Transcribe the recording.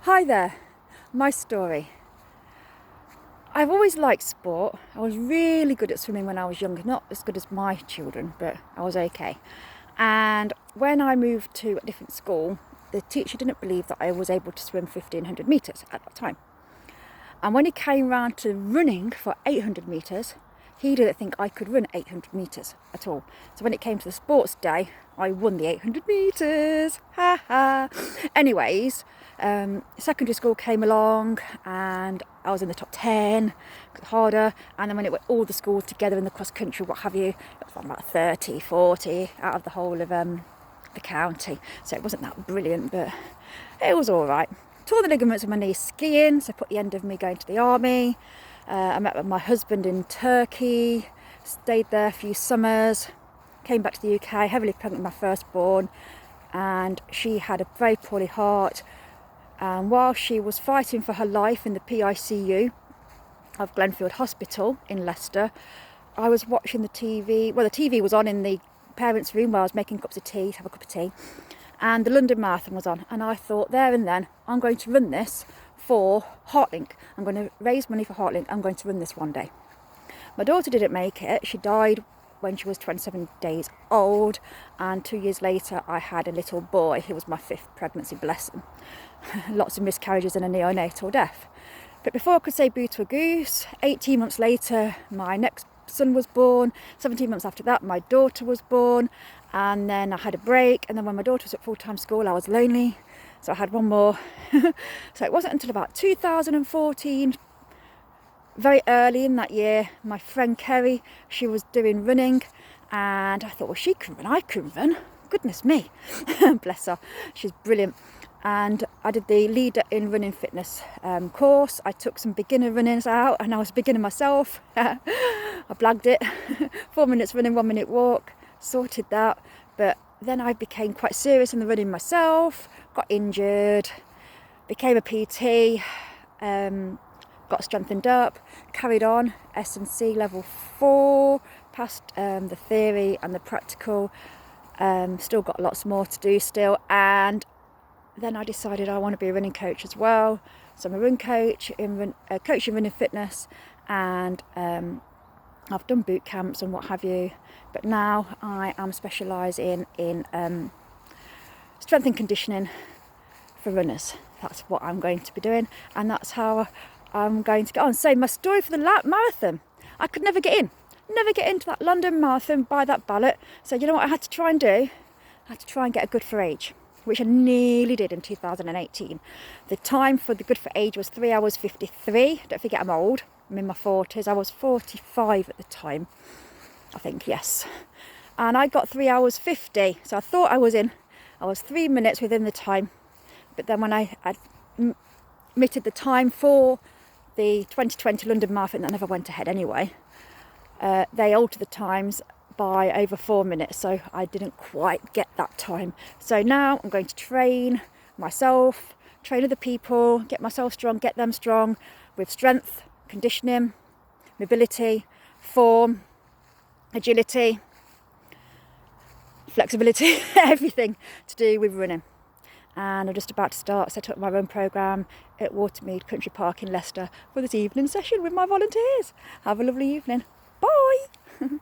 Hi there, my story. I've always liked sport. I was really good at swimming when I was younger, not as good as my children, but I was okay. And when I moved to a different school, the teacher didn't believe that I was able to swim 1500 metres at that time. And when he came round to running for 800 metres, he didn't think I could run 800 metres at all. So when it came to the sports day, I won the 800 metres. Ha ha. Anyways, secondary school came along and I was in the top 10, harder. And then when it went all the schools together in the cross country, what have you, it was about 30, 40 out of the whole of the county. So it wasn't that brilliant, but it was all right. Tore the ligaments of my knee skiing, so put the end of me going to the army. I met with my husband in Turkey, stayed there a few summers, came back to the UK, heavily pregnant with my firstborn, and she had a very poorly heart. And while she was fighting for her life in the PICU of Glenfield Hospital in Leicester, I was watching the TV. Well, the TV was on in the parents' room where I was making cups of tea, have a cup of tea, and the London Marathon was on. And I thought, there and then, I'm going to run this for HeartLink. I'm going to raise money for HeartLink. I'm going to run this one day. My daughter didn't make it. She died when she was 27 days old, and 2 years later I had a little boy. He was my 5th pregnancy, bless him. Lots of miscarriages and a neonatal death. But before I could say boo to a goose, 18 months later my next son was born. 17 months after that my daughter was born, and then I had a break, and then when my daughter was at full-time school I was lonely, so I had one more. So it wasn't until about 2014, very early in that year, my friend Kerry, she was doing running, and I thought, well, she can run, I can run, goodness me. Bless her, she's brilliant. And I did the Leader in Running Fitness course. I took some beginner runnings out, and I was a beginner myself. I blagged it. 4 minutes running, 1 minute walk, sorted that. But then I became quite serious in the running myself, got injured, became a PT, got strengthened up, carried on, S&C level 4, passed the theory and the practical, still got lots more to do still, and then I decided I want to be a running coach as well. So I'm a run coach, coach in running fitness, and I've done boot camps and what have you, but now I am specialising in strength and conditioning for runners. That's what I'm going to be doing, and that's how I'm going to get on. So my story for the marathon, I could never get into that London Marathon by that ballot. So you know what I had to try and do? I had to try and get a good for age, which I nearly did in 2018. The time for the good for age was 3 hours 53. Don't forget I'm old, I'm in my 40s. I was 45 at the time, I think, yes. And I got 3 hours 50, so I thought I was in. I was 3 minutes within the time, but then when I admitted the time for the 2020 London Marathon, that never went ahead anyway, they altered the times by over 4 minutes, so I didn't quite get that time. So now I'm going to train myself, train other people, get myself strong, get them strong with strength, conditioning, mobility, form, agility, flexibility, everything to do with running. And I'm just about to set up my run programme at Watermead Country Park in Leicester for this evening session with my volunteers. Have a lovely evening. Bye.